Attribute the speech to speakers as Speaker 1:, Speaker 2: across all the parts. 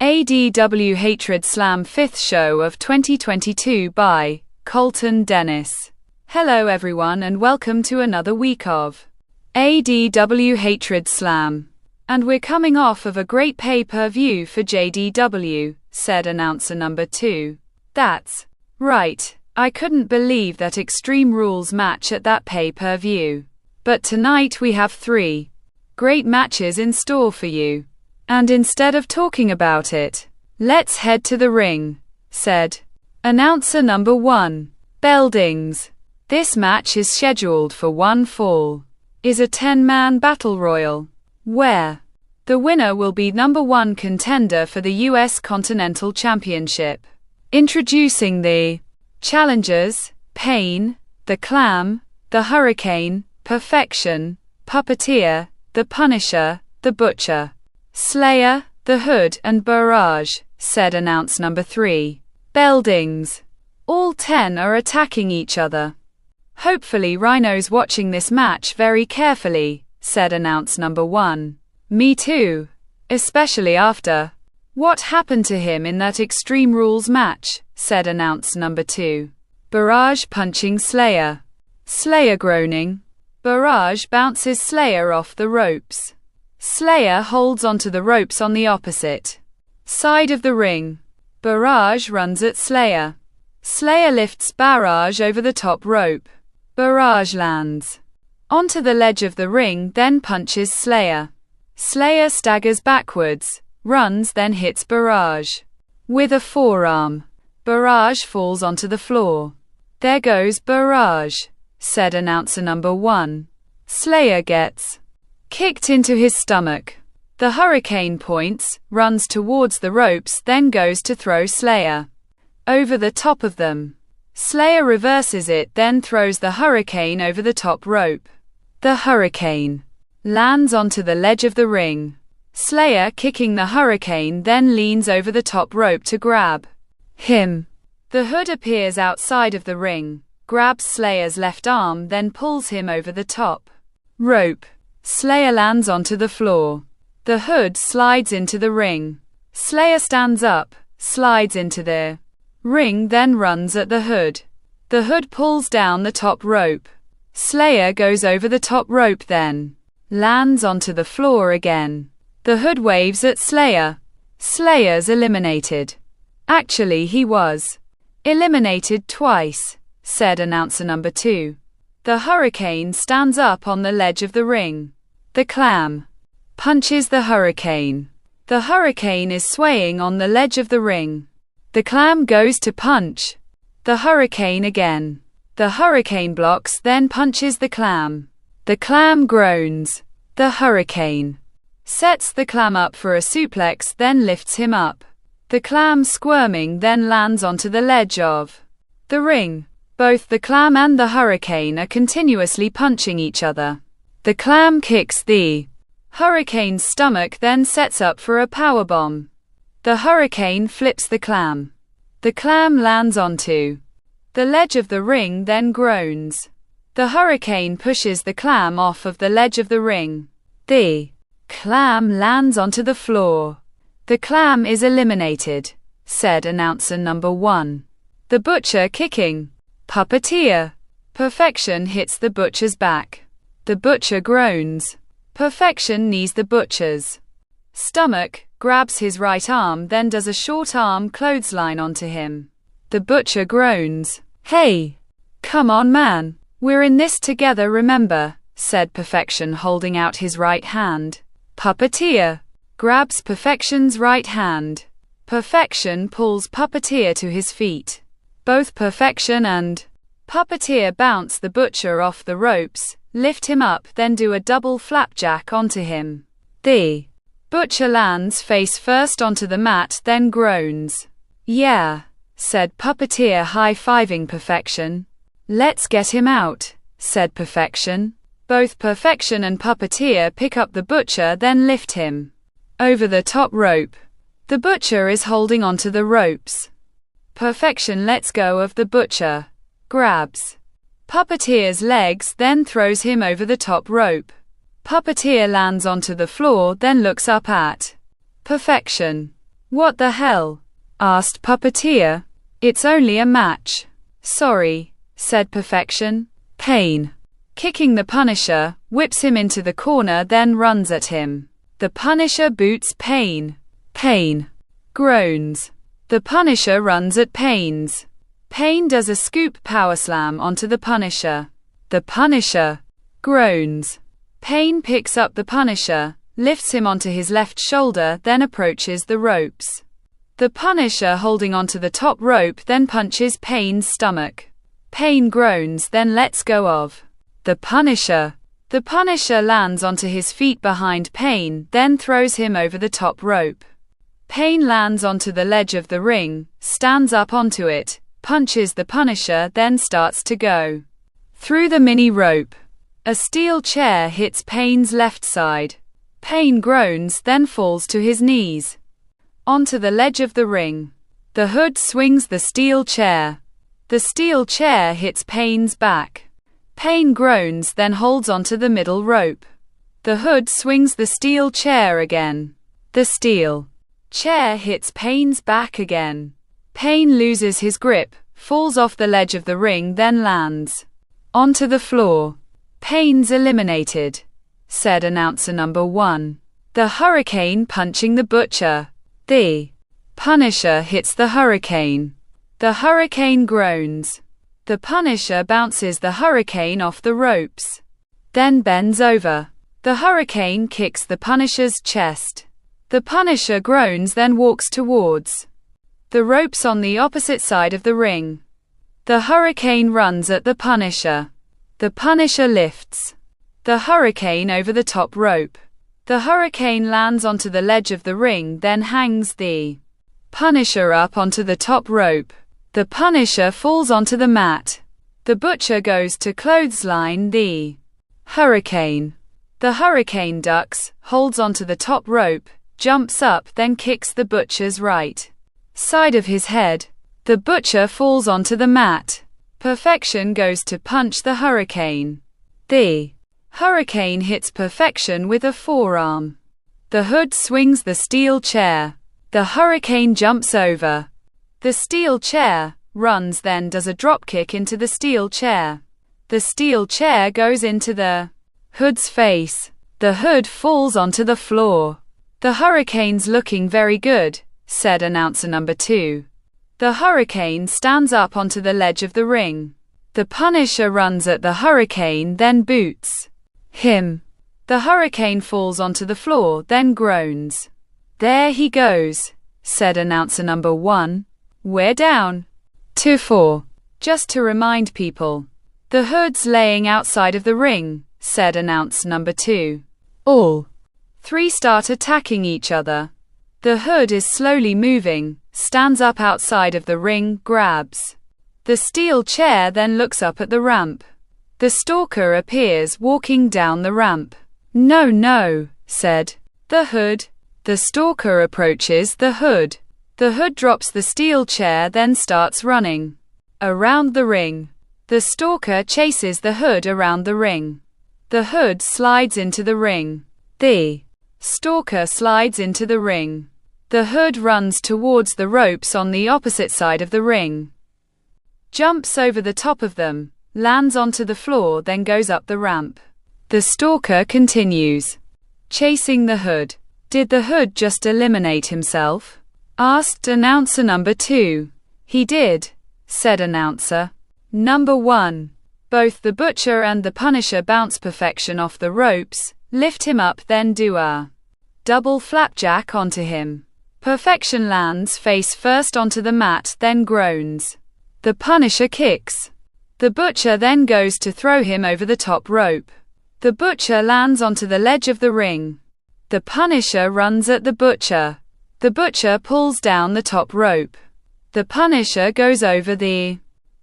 Speaker 1: ADW Hatred Slam 5th show of 2022 by Colton Dennis. Hello everyone and welcome to another week of ADW Hatred Slam. And we're coming off of a great pay-per-view for JDW, said announcer number 2. That's right, I couldn't believe that Extreme Rules match at that pay-per-view. But tonight we have 3 great matches in store for you. And instead of talking about it, let's head to the ring, said announcer number 1. Beldings. This match is scheduled for one fall. Is a 10-man battle royal, where the winner will be number 1 contender for the US Continental Championship. Introducing the challengers: Pain, the Clam, the Hurricane, Perfection, Puppeteer, the Punisher, the Butcher, Slayer, the Hood and Barrage, said announce number 3. Beldings. All 10 are attacking each other. Hopefully Rhino's watching this match very carefully, said announce number 1. Me too. Especially after what happened to him in that Extreme Rules match, said announce number 2. Barrage punching Slayer. Slayer groaning. Barrage bounces Slayer off the ropes. Slayer holds onto the ropes on the opposite side of the ring. Barrage runs at Slayer. Slayer lifts Barrage over the top rope. Barrage lands onto the ledge of the ring, then punches Slayer. Slayer staggers backwards, runs, then hits Barrage with a forearm. Barrage falls onto the floor. There goes Barrage, said announcer number 1. Slayer gets kicked into his stomach. The Hurricane points, runs towards the ropes, then goes to throw Slayer over the top of them. Slayer reverses it, then throws the Hurricane over the top rope. The Hurricane lands onto the ledge of the ring. Slayer kicking the Hurricane, then leans over the top rope to grab him. The Hood appears outside of the ring, grabs Slayer's left arm, then pulls him over the top rope. Slayer lands onto the floor. The Hood slides into the ring. Slayer stands up, slides into the ring, then runs at the Hood. The Hood pulls down the top rope. Slayer goes over the top rope, then lands onto the floor again. The Hood waves at Slayer. Slayer's eliminated. Actually, he was eliminated twice, said announcer number 2. The Hurricane stands up on the ledge of the ring. The Clam punches the Hurricane. The Hurricane is swaying on the ledge of the ring. The Clam goes to punch the Hurricane again. The Hurricane blocks, then punches the Clam. The Clam groans. The Hurricane sets the Clam up for a suplex, then lifts him up. The Clam squirming, then lands onto the ledge of the ring. Both the Clam and the Hurricane are continuously punching each other. The Clam kicks the Hurricane's stomach, then sets up for a powerbomb. The Hurricane flips the Clam. The Clam lands onto the ledge of the ring, then groans. The Hurricane pushes the Clam off of the ledge of the ring. The Clam lands onto the floor. The Clam is eliminated, said announcer number 1. The Butcher kicking Puppeteer. Perfection hits the Butcher's back. The Butcher groans. Perfection knees the Butcher's stomach, grabs his right arm, then does a short arm clothesline onto him. The Butcher groans. Hey! Come on, man. We're in this together, remember, said Perfection, holding out his right hand. Puppeteer grabs Perfection's right hand. Perfection pulls Puppeteer to his feet. Both Perfection and Puppeteer bounce the Butcher off the ropes, lift him up, then do a double flapjack onto him. The Butcher lands face first onto the mat, then groans. Yeah, said Puppeteer, high-fiving Perfection. Let's get him out, said Perfection. Both Perfection and Puppeteer pick up the Butcher, then lift him over the top rope. The Butcher is holding onto the ropes. Perfection lets go of the Butcher, grabs Puppeteer's legs, then throws him over the top rope. Puppeteer lands onto the floor, then looks up at Perfection. What the hell? Asked Puppeteer. It's only a match. Sorry, said Perfection. Pain. Kicking the Punisher, whips him into the corner, then runs at him. The Punisher boots Pain. Pain. Groans. The Punisher runs at Pains. Pain does a scoop power slam onto the Punisher. The Punisher groans. Pain picks up the Punisher, lifts him onto his left shoulder, then approaches the ropes. The Punisher, holding onto the top rope, then punches Pain's stomach. Pain groans, then lets go of the Punisher. The Punisher lands onto his feet behind Pain, then throws him over the top rope. Pain lands onto the ledge of the ring, stands up onto it, punches the Punisher, then starts to go through the mini rope. A steel chair hits Pain's left side. Pain groans, then falls to his knees onto the ledge of the ring. The Hood swings the steel chair. The steel chair hits Pain's back. Pain groans, then holds onto the middle rope. The Hood swings the steel chair again. The steel chair hits Pain's back again. Pain loses his grip, falls off the ledge of the ring, then lands onto the floor. Pain's eliminated, said announcer number 1. The Hurricane punching the Butcher. The Punisher hits the Hurricane. The Hurricane groans. The Punisher bounces the Hurricane off the ropes, then bends over. The Hurricane kicks the Punisher's chest. The Punisher groans, then walks towards the ropes on the opposite side of the ring. The Hurricane runs at the Punisher. The Punisher lifts the Hurricane over the top rope. The Hurricane lands onto the ledge of the ring, then hangs the Punisher up onto the top rope. The Punisher falls onto the mat. The Butcher goes to clothesline the Hurricane. The Hurricane ducks, holds onto the top rope, jumps up, then kicks the Butcher's right side of his head. The Butcher falls onto the mat. Perfection goes to punch the Hurricane. The Hurricane hits Perfection with a forearm. The Hood swings the steel chair. The Hurricane jumps over the steel chair, runs, then does a dropkick into the steel chair. The steel chair goes into the Hood's face. The Hood falls onto the floor. The Hurricane's looking very good, said announcer number 2. The Hurricane stands up onto the ledge of the ring. The Punisher runs at the Hurricane, then boots him. The Hurricane falls onto the floor, then groans. There he goes, said announcer number 1. We're down to 4. Just to remind people, the Hood's laying outside of the ring, said announcer number 2. All 3 start attacking each other. The Hood is slowly moving, stands up outside of the ring, grabs the steel chair, then looks up at the ramp. The Stalker appears walking down the ramp. No, no, said the Hood. The Stalker approaches the Hood. The Hood drops the steel chair, then starts running around the ring. The Stalker chases the Hood around the ring. The Hood slides into the ring. The Stalker slides into the ring. The Hood runs towards the ropes on the opposite side of the ring, jumps over the top of them, lands onto the floor, then goes up the ramp. The Stalker continues chasing the Hood. Did the Hood just eliminate himself? Asked announcer number 2. He did, said announcer number 1. Both the Butcher and the Punisher bounce Perfection off the ropes, lift him up, then do a double flapjack onto him. Perfection lands face first onto the mat, then groans. The Punisher kicks the Butcher, then goes to throw him over the top rope. The Butcher lands onto the ledge of the ring. The Punisher runs at the Butcher. The Butcher pulls down the top rope. The Punisher goes over the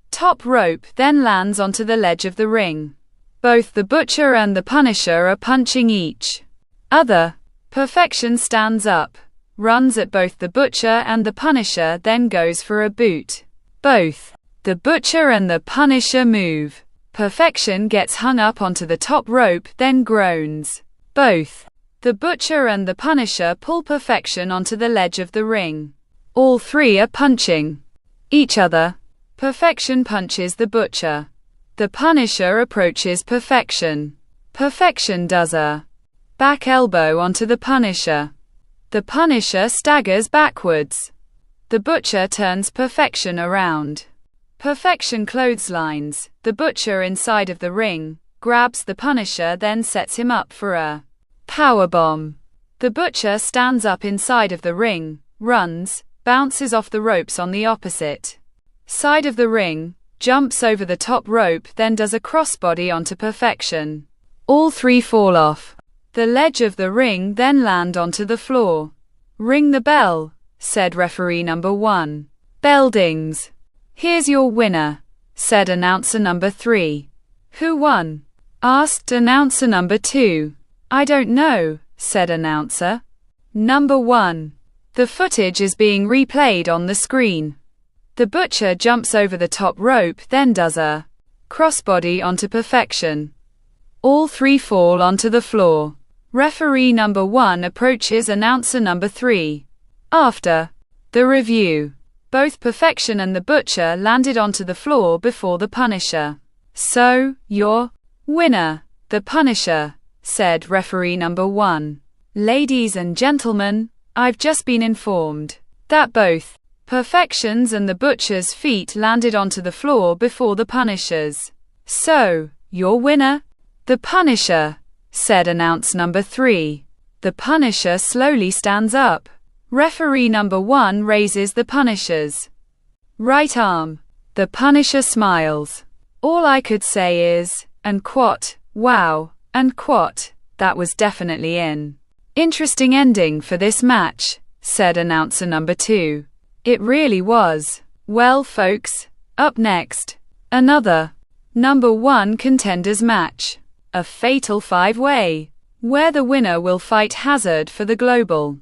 Speaker 1: top rope, then lands onto the ledge of the ring. Both the Butcher and the Punisher are punching each other. Perfection stands up, runs at both the Butcher and the Punisher, then goes for a boot. Both the Butcher and the Punisher move. Perfection gets hung up onto the top rope, then groans. Both The Butcher and the Punisher pull Perfection onto the ledge of the ring. All three are punching each other. Perfection punches the Butcher. The Punisher approaches Perfection. Perfection does a back elbow onto the Punisher. The Punisher staggers backwards. The Butcher turns Perfection around. Perfection clotheslines the Butcher inside of the ring, grabs the Punisher, then sets him up for a powerbomb. The Butcher stands up inside of the ring, runs, bounces off the ropes on the opposite side of the ring, jumps over the top rope, then does a crossbody onto Perfection. All three fall off the ledge of the ring, then land onto the floor. Ring the bell, said referee number 1. Bell dings. Here's your winner, said announcer number 3. Who won? Asked announcer number 2. I don't know, said announcer number 1. The footage is being replayed on the screen. The Butcher jumps over the top rope, then does a crossbody onto Perfection. All three fall onto the floor. Referee number 1 approaches announcer number 3. After the review, both Perfection and the Butcher landed onto the floor before the Punisher. So, your winner, the Punisher, said referee number 1. Ladies and gentlemen, I've just been informed that both Perfection's and the Butcher's feet landed onto the floor before the Punisher's. So, your winner, the Punisher, said announcer number 3. The Punisher slowly stands up. Referee number 1 raises the Punisher's right arm. The Punisher smiles. All I could say is, and quat, wow, and quat, that was definitely in. Interesting ending for this match, said announcer number 2. It really was. Well folks, up next, another number 1 contenders match. A fatal 5-way, where the winner will fight Hazard for the Global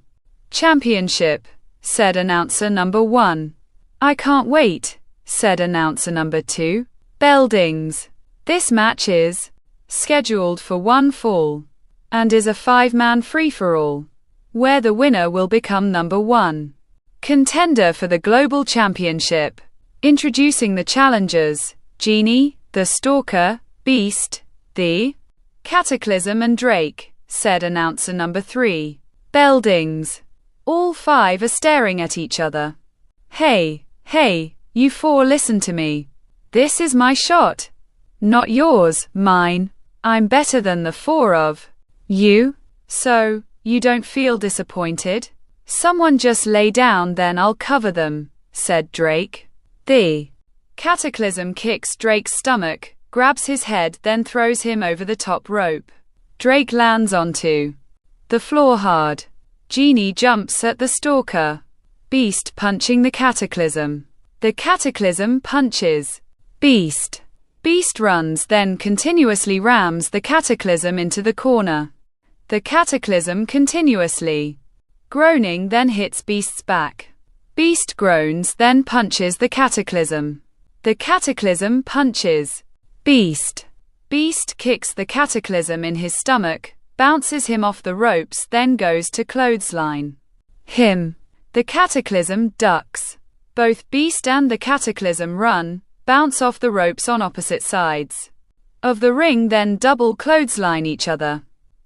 Speaker 1: Championship, said announcer number 1. I can't wait, said announcer number 2. Bell dings. This match is scheduled for 1 fall and is a 5-man free-for-all, where the winner will become number 1 contender for the Global Championship. Introducing the challengers: Genie, the Stalker, Beast, the Cataclysm and Drake, said announcer number 3. Bell dings. All 5 are staring at each other. Hey, you 4 listen to me. This is my shot. Not yours, mine. I'm better than the 4 of you. So, you don't feel disappointed? Someone just lay down, then I'll cover them, said Drake. The Cataclysm kicks Drake's stomach, grabs his head, then throws him over the top rope. Drake lands onto the floor hard. Genie jumps at the Stalker. Beast punching the Cataclysm. The Cataclysm punches Beast. Beast runs, then continuously rams the Cataclysm into the corner. The Cataclysm continuously groaning, then hits Beast's back. Beast groans, then punches the Cataclysm. The Cataclysm punches Beast. Beast kicks the Cataclysm in his stomach, bounces him off the ropes, then goes to clothesline him. The Cataclysm ducks. Both Beast and the Cataclysm run, bounce off the ropes on opposite sides of the ring, then double clothesline each other.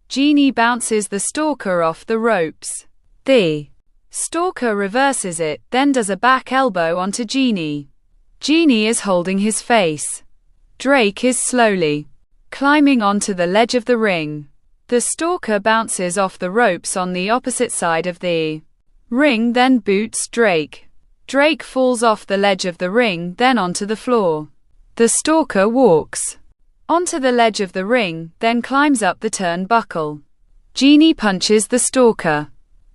Speaker 1: Genie bounces the Stalker off the ropes. The Stalker reverses it, then does a back elbow onto Genie. Genie is holding his face. Drake is slowly climbing onto the ledge of the ring. The Stalker bounces off the ropes on the opposite side of the ring, then boots Drake. Drake falls off the ledge of the ring, then onto the floor. The Stalker walks onto the ledge of the ring, then climbs up the turnbuckle. Genie punches the Stalker.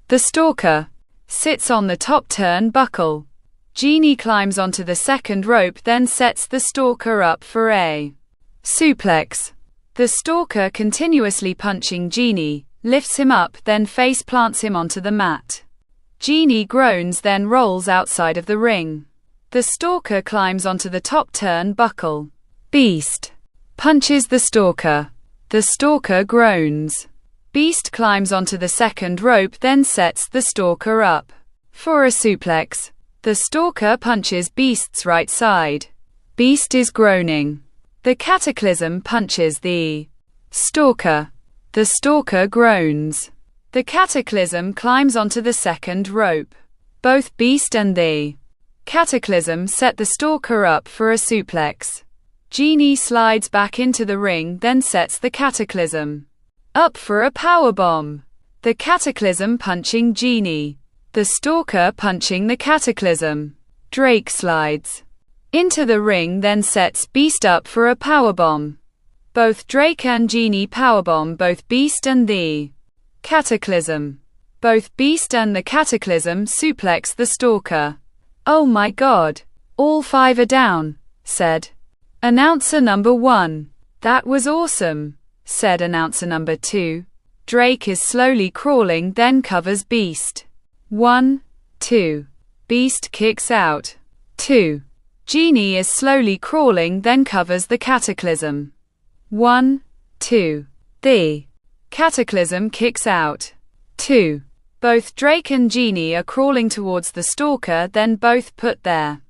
Speaker 1: The Stalker sits on the top turnbuckle. Genie climbs onto the second rope, then sets the Stalker up for a suplex. The Stalker, continuously punching Genie, lifts him up, then face plants him onto the mat. Genie groans, then rolls outside of the ring. The Stalker climbs onto the top turnbuckle. Beast punches the Stalker. The Stalker groans. Beast climbs onto the second rope, then sets the stalker up for a suplex. The stalker punches Beast's right side. Beast is groaning. The Cataclysm punches the stalker. The stalker groans. The Cataclysm climbs onto the second rope. Both Beast and the Cataclysm set the stalker up for a suplex. Genie slides back into the ring, then sets the Cataclysm up for a powerbomb. The Cataclysm punching Genie. The stalker punching the Cataclysm. Drake slides into the ring, then sets Beast up for a powerbomb. Both Drake and Genie powerbomb both Beast and the Cataclysm. Both Beast and the Cataclysm suplex the stalker. "Oh my god. All 5 are down," said announcer number 1. "That was awesome," said announcer number 2. Drake is slowly crawling, then covers Beast. 1, 2. Beast kicks out. 2. Genie is slowly crawling, then covers the Cataclysm. 1, 2. The Cataclysm kicks out. 2. Both Drake and Genie are crawling towards the stalker, then both put their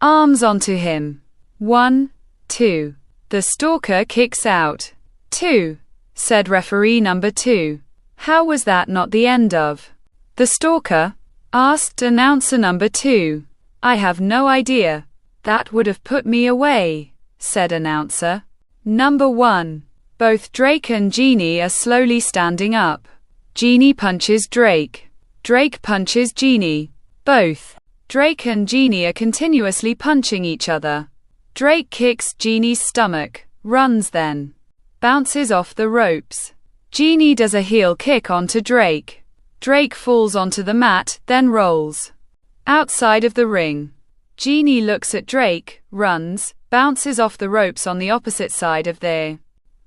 Speaker 1: arms onto him. 1, 2. The stalker kicks out. 2. Said referee number 2. "How was that not the end of the stalker?" asked announcer number 2. "I have no idea. That would have put me away," said announcer number 1. Both Drake and Genie are slowly standing up. Genie punches Drake. Drake punches Genie. Both Drake and Genie are continuously punching each other. Drake kicks Genie's stomach, runs, then bounces off the ropes. Genie does a heel kick onto Drake. Drake falls onto the mat, then rolls outside of the ring. Genie looks at Drake, runs, bounces off the ropes on the opposite side of the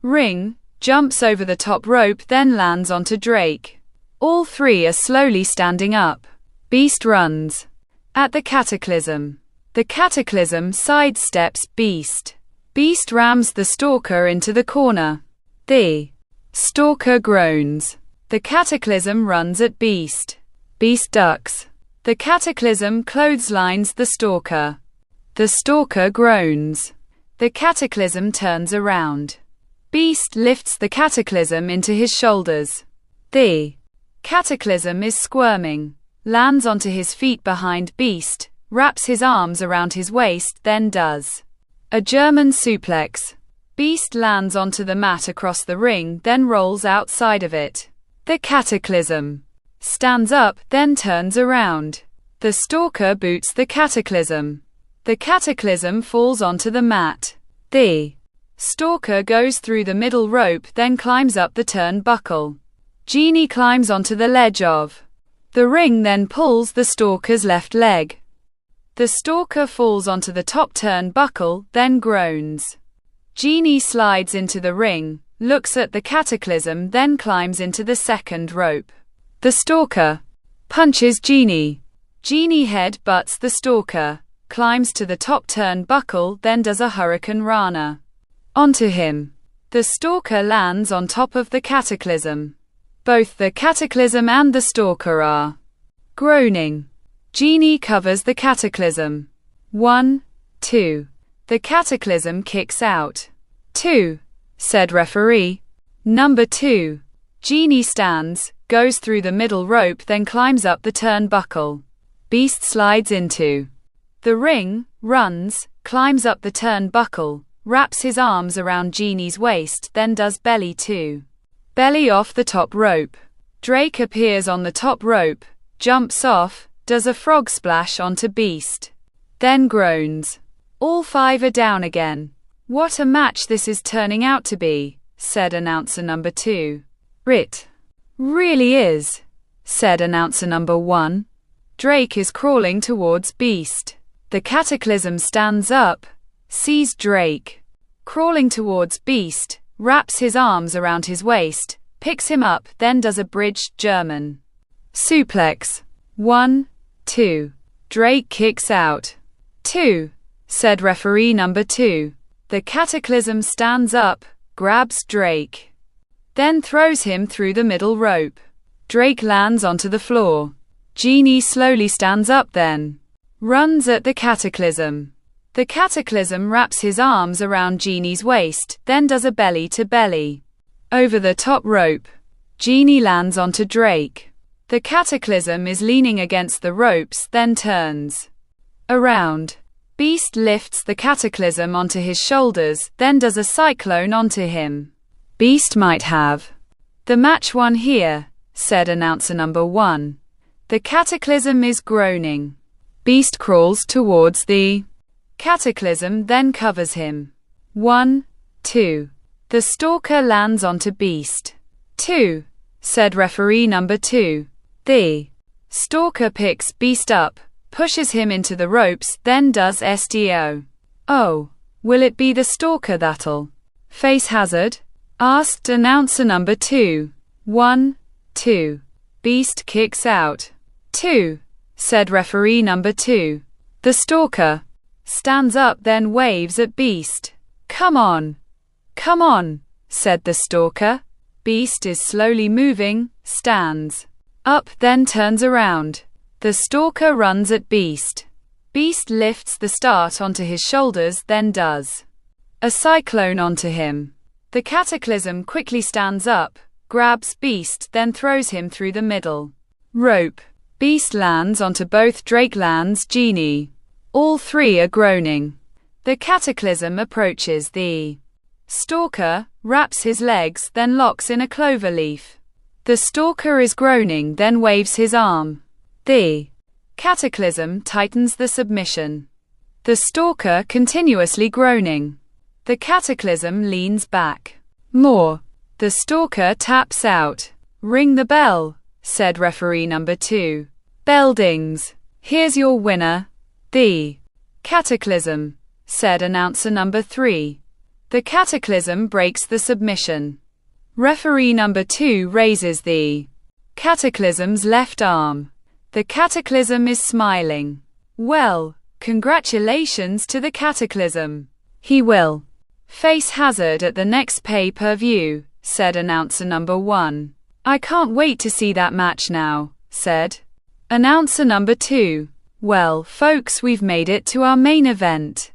Speaker 1: ring, jumps over the top rope, then lands onto Drake. All 3 are slowly standing up. Beast runs at the Cataclysm. The Cataclysm sidesteps Beast. Beast rams the stalker into the corner. The stalker groans. The Cataclysm runs at Beast. Beast ducks. The Cataclysm clotheslines the stalker. The stalker groans. The Cataclysm turns around. Beast lifts the Cataclysm into his shoulders. The Cataclysm is squirming, lands onto his feet behind Beast, wraps his arms around his waist, then does a German suplex. Beast lands onto the mat across the ring, then rolls outside of it. The Cataclysm stands up, then turns around. The stalker boots the Cataclysm. The Cataclysm falls onto the mat. The stalker goes through the middle rope, then climbs up the turnbuckle. Genie climbs onto the ledge of the ring, then pulls the stalker's left leg. The stalker falls onto the top turnbuckle, then groans. Genie slides into the ring, looks at the Cataclysm, then climbs into the second rope. The stalker punches Genie. Genie head butts the stalker, climbs to the top turnbuckle, then does a Hurricane Rana onto him. The stalker lands on top of the Cataclysm. Both the Cataclysm and the stalker are groaning. Genie covers the Cataclysm. 1, 2. The Cataclysm kicks out. 2. Said referee number 2. Genie stands, goes through the middle rope, then climbs up the turnbuckle. Beast slides into the ring, runs, climbs up the turnbuckle, wraps his arms around Genie's waist, then does belly to belly off the top rope. Drake appears on the top rope, jumps off, does a frog splash onto Beast, then groans. All 5 are down again. "What a match this is turning out to be," said announcer number 2. "It really is," said announcer number 1. Drake is crawling towards Beast. The Cataclysm stands up, sees Drake crawling towards Beast, wraps his arms around his waist, picks him up, then does a bridged German suplex. 1, 2. Drake kicks out. 2. Said referee number 2. The Cataclysm stands up, grabs Drake. then throws him through the middle rope. Drake lands onto the floor. Genie slowly stands up then runs at the Cataclysm. The Cataclysm wraps his arms around Genie's waist, then does a belly-to-belly. Over the top rope, Genie lands onto Drake. The Cataclysm is leaning against the ropes, then turns around. Beast lifts the Cataclysm onto his shoulders, then does a cyclone onto him. Beast might have the match won here, said announcer number 1. The Cataclysm is groaning. Beast crawls towards the Cataclysm, then covers him. 1, 2. The Stalker lands onto Beast. 2, said referee number 2. The Stalker picks Beast up, pushes him into the ropes, then does SDO. Oh, will it be the Stalker that'll face Hazard? Asked announcer number 2. 1, 2. Beast kicks out. 2, said referee number 2. The Stalker stands up, then waves at Beast. Come on, said the Stalker. Beast is slowly moving, stands up, then turns around. The Stalker runs at Beast. Beast lifts the start onto his shoulders, then does a cyclone onto him. The Cataclysm quickly stands up, grabs Beast, then throws him through the middle rope. Beast lands onto both. Drake lands Genie. All three are groaning. The Cataclysm approaches the Stalker, wraps his legs, then locks in a clover leaf. The Stalker is groaning, then waves his arm. The Cataclysm tightens the submission. The Stalker continuously groaning. The Cataclysm leans back more. The Stalker taps out. Ring the bell, said referee number 2. Bell dings. Here's your winner, the Cataclysm, said announcer number 3. The Cataclysm breaks the submission. Referee number 2 raises the Cataclysm's left arm. The Cataclysm is smiling. Well, congratulations to the Cataclysm. He will face Hazard at the next pay-per-view, said announcer number 1. I can't wait to see that match now, said announcer number 2. Well, folks, we've made it to our main event.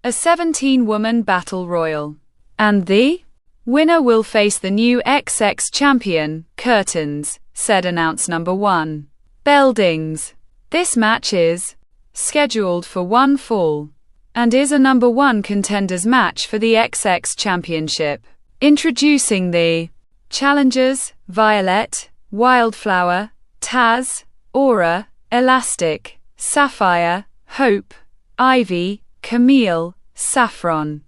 Speaker 1: A 17-woman battle royal. And the winner will face the new XX champion, Curtains, said announcer number 1. Bell dings. This match is scheduled for one fall and is a number 1 contenders match for the XX championship. Introducing the challengers: Violet, Wildflower, Taz, Aura, Elastic, Sapphire, Hope, Ivy, Camille, Saffron,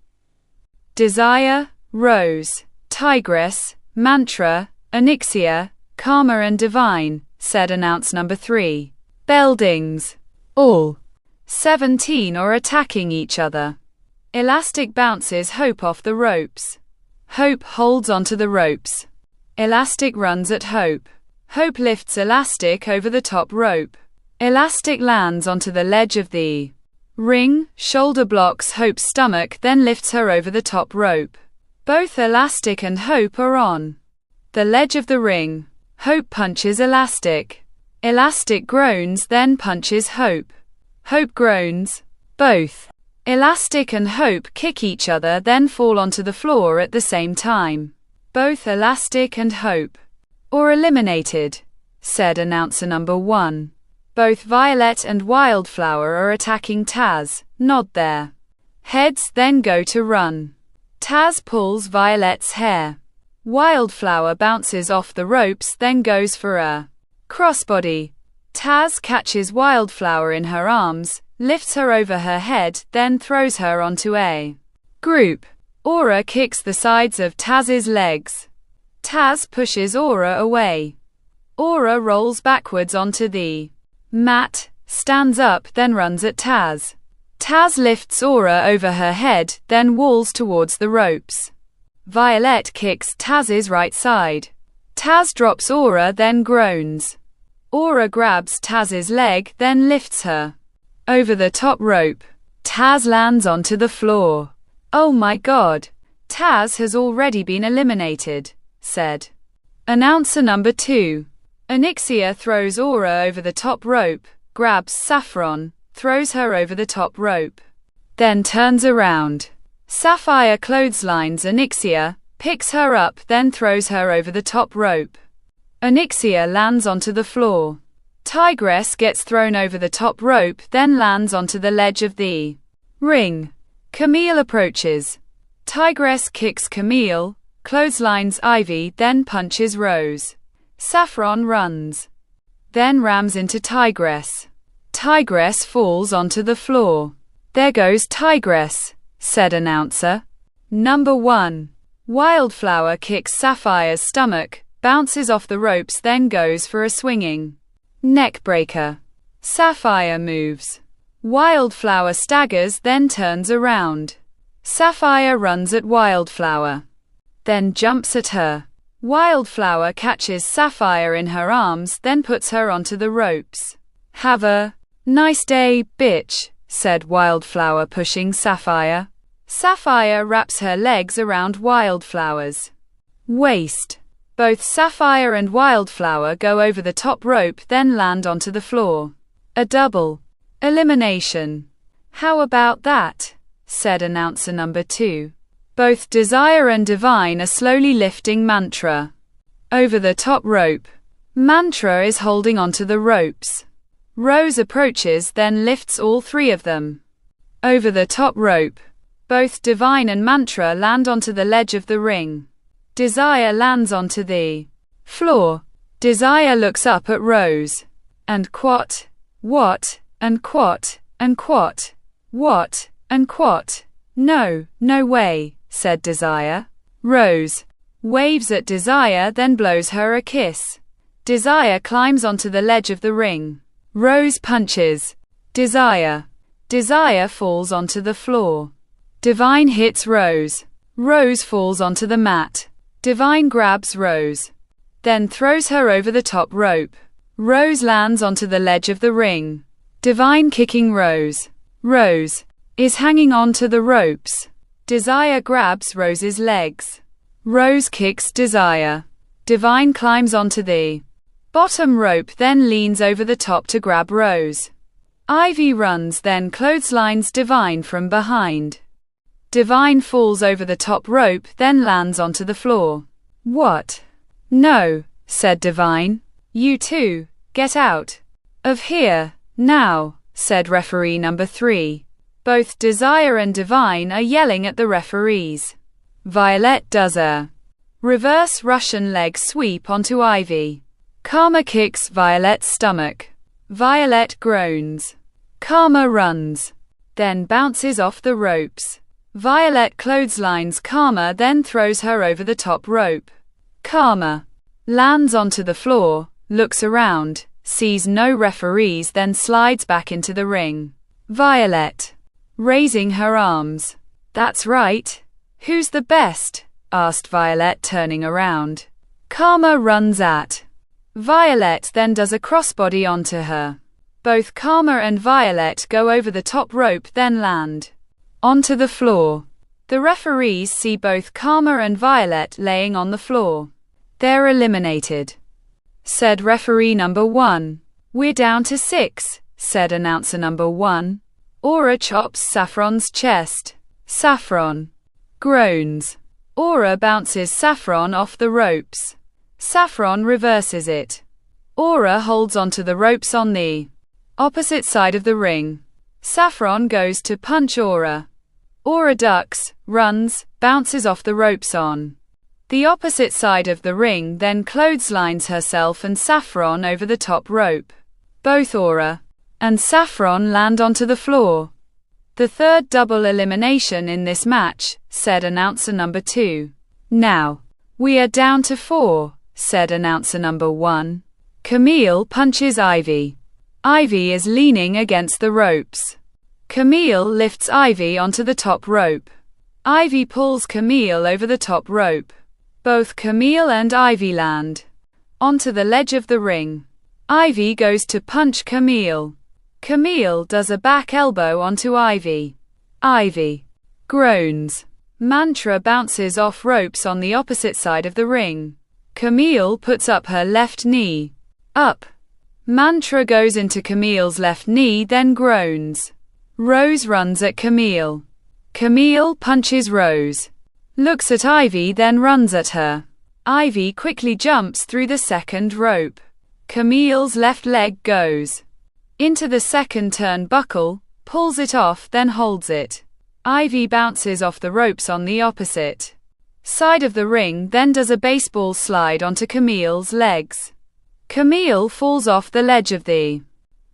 Speaker 1: Desire, Rose, Tigress, Mantra, Onyxia, Karma and Divine, said announcer number 3. Bell dings. All 17 are attacking each other. Elastic bounces Hope off the ropes. Hope holds onto the ropes. Elastic runs at Hope. Hope lifts Elastic over the top rope. Elastic lands onto the ledge of the ring, shoulder blocks Hope's stomach, then lifts her over the top rope. Both Elastic and Hope are on the ledge of the ring. Hope punches Elastic. Elastic groans, then punches Hope. Hope groans. Both Elastic and Hope kick each other, then fall onto the floor at the same time. Both Elastic and Hope are eliminated, said announcer number 1. Both Violet and Wildflower are attacking Taz, nod their heads, then go to run. Taz pulls Violet's hair. Wildflower bounces off the ropes, then goes for a crossbody. Taz catches Wildflower in her arms, lifts her over her head, then throws her onto a group. Aura kicks the sides of Taz's legs. Taz pushes Aura away. Aura rolls backwards onto the mat, stands up, then runs at Taz. Taz lifts Aura over her head, then walls towards the ropes. Violet kicks Taz's right side. Taz drops Aura, then groans. Aura grabs Taz's leg, then lifts her over the top rope. Taz lands onto the floor. Oh my god! Taz has already been eliminated. said announcer number 2. Onyxia throws Aura over the top rope, grabs Saffron, throws her over the top rope, then turns around. Sapphire clotheslines Onyxia, picks her up, then throws her over the top rope. Onyxia lands onto the floor. Tigress gets thrown over the top rope, then lands onto the ledge of the ring. Camille approaches. Tigress kicks Camille, clotheslines Ivy, then punches Rose. Saffron runs, then rams into Tigress. Tigress falls onto the floor. There goes Tigress, said announcer number 1. Wildflower kicks Sapphire's stomach, bounces off the ropes, then goes for a swinging neck breaker. Sapphire moves. Wildflower staggers, then turns around. Sapphire runs at Wildflower, then jumps at her. Wildflower catches Sapphire in her arms, then puts her onto the ropes. Have a nice day, bitch, said Wildflower, pushing Sapphire. Sapphire wraps her legs around Wildflower's waist. Both Sapphire and Wildflower go over the top rope, then land onto the floor. A double elimination. How about that? Said announcer number 2. Both Desire and Divine are slowly lifting Mantra over the top rope. Mantra is holding onto the ropes. Rose approaches, then lifts all 3 of them over the top rope. Both Divine and Mantra land onto the ledge of the ring. Desire lands onto the floor. Desire looks up at Rose. And quat, what, and quat, and quat, what, and quat. No, no way, said Desire. Rose waves at Desire, then blows her a kiss. Desire climbs onto the ledge of the ring. Rose punches Desire. Desire falls onto the floor. Divine hits Rose. Rose falls onto the mat. Divine grabs Rose, then throws her over the top rope. Rose lands onto the ledge of the ring. Divine kicking Rose. Rose is hanging on to the ropes. Desire grabs Rose's legs. Rose kicks Desire. Divine climbs onto the bottom rope, then leans over the top to grab Rose. Ivy runs, then clotheslines Divine from behind. Divine falls over the top rope, then lands onto the floor. What? No, said Divine. You two, get out of here, now, said referee number 3. Both Desire and Divine are yelling at the referees. Violet does a reverse Russian leg sweep onto Ivy. Karma kicks Violet's stomach. Violet groans. Karma runs, then bounces off the ropes. Violet clotheslines Karma, then throws her over the top rope. Karma lands onto the floor, looks around, sees no referees, then slides back into the ring. Violet raising her arms. That's right. Who's the best? Asked Violet, turning around. Karma runs at Violet, then does a crossbody onto her. Both Karma and Violet go over the top rope, then land onto the floor. The referees see both Karma and Violet laying on the floor. They're eliminated, said referee number 1. We're down to 6, said announcer number 1. Aura chops Saffron's chest. Saffron groans. Aura bounces Saffron off the ropes. Saffron reverses it. Aura holds onto the ropes on the opposite side of the ring. Saffron goes to punch Aura. Aura ducks, runs, bounces off the ropes on the opposite side of the ring, then clotheslines herself and Saffron over the top rope. Both Aura and Saffron land onto the floor. The third double elimination in this match, said announcer number 2. Now, we are down to 4, said announcer number 1. Camille punches Ivy. Ivy is leaning against the ropes. Camille lifts Ivy onto the top rope. Ivy pulls Camille over the top rope. Both Camille and Ivy land onto the ledge of the ring. Ivy goes to punch Camille. Camille does a back elbow onto Ivy. Ivy groans. Mantra bounces off ropes on the opposite side of the ring. Camille puts up her left knee. Up. Mantra goes into Camille's left knee, then groans. Rose runs at Camille. Camille punches Rose. Looks at Ivy, then runs at her. Ivy quickly jumps through the second rope. Camille's left leg goes into the second turnbuckle, pulls it off, then holds it. Ivy bounces off the ropes on the opposite side of the ring, then does a baseball slide onto Camille's legs. Camille falls off the ledge of the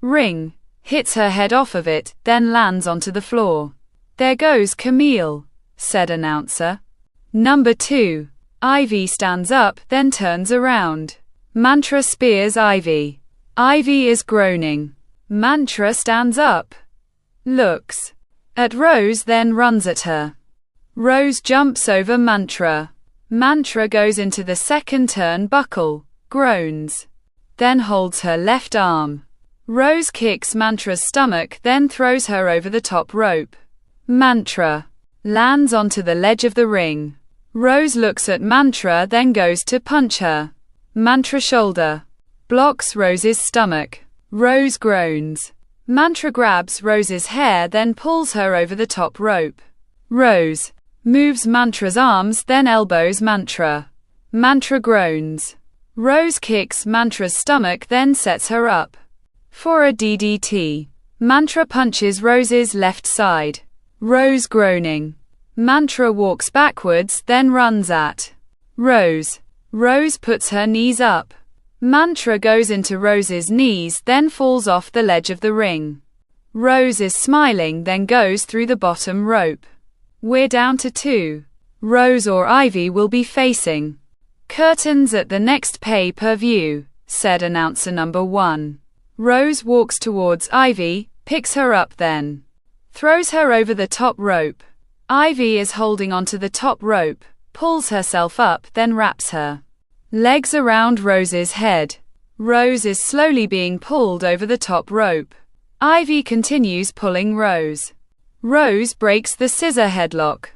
Speaker 1: ring, hits her head off of it, then lands onto the floor. "There goes Camille," said announcer number 2. Ivy stands up, then turns around. Mantra spears Ivy. Ivy is groaning. Mantra stands up, looks at Rose, then runs at her. Rose jumps over Mantra. Mantra goes into the second turnbuckle, groans, then holds her left arm. Rose kicks Mantra's stomach, then throws her over the top rope. Mantra lands onto the ledge of the ring. Rose looks at Mantra, then goes to punch her. Mantra shoulder blocks Rose's stomach. Rose groans. Mantra grabs Rose's hair, then pulls her over the top rope. Rose moves Mantra's arms, then elbows Mantra. Mantra groans. Rose kicks Mantra's stomach, then sets her up for a DDT. Mantra punches Rose's left side. Rose groaning. Mantra walks backwards, then runs at Rose. Rose puts her knees up. Mantra goes into Rose's knees, then falls off the ledge of the ring. Rose is smiling, then goes through the bottom rope. "We're down to 2. Rose or Ivy will be facing curtains at the next pay-per-view," said announcer number 1. Rose walks towards Ivy, picks her up, then throws her over the top rope. Ivy is holding onto the top rope, pulls herself up, then wraps her legs around Rose's head. Rose is slowly being pulled over the top rope. Ivy continues pulling Rose. Rose breaks the scissor headlock.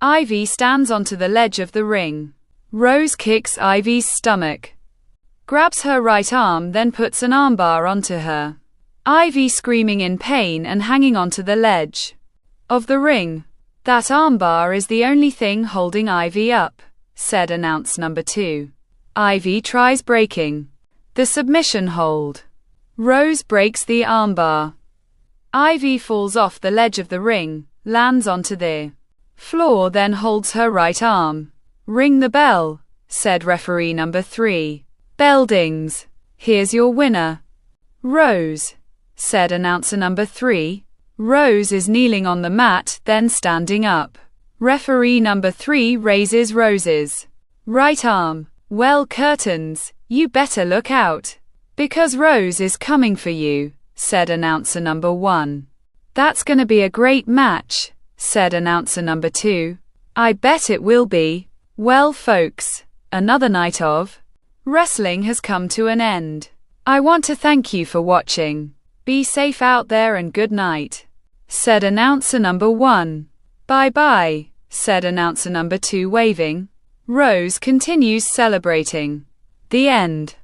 Speaker 1: Ivy stands onto the ledge of the ring. Rose kicks Ivy's stomach, grabs her right arm, then puts an armbar onto her. Ivy screaming in pain and hanging onto the ledge of the ring. "That armbar is the only thing holding Ivy up," said announce number 2. Ivy tries breaking the submission hold. Rose breaks the armbar. Ivy falls off the ledge of the ring, lands onto the floor, then holds her right arm. "Ring the bell," said referee number 3. "Bell dings. Here's your winner, Rose," said announcer number 3. Rose is kneeling on the mat, then standing up. Referee number 3 raises Rose's right arm. "Well, curtains, you better look out, because Rose is coming for you," said announcer number 1. "That's gonna be a great match," said announcer number 2. "I bet it will be." Well, folks, another night of wrestling has come to an end. I want to thank you for watching. Be safe out there and good night, said announcer number 1. Bye-bye, said announcer number 2 waving. Rose continues celebrating. The end.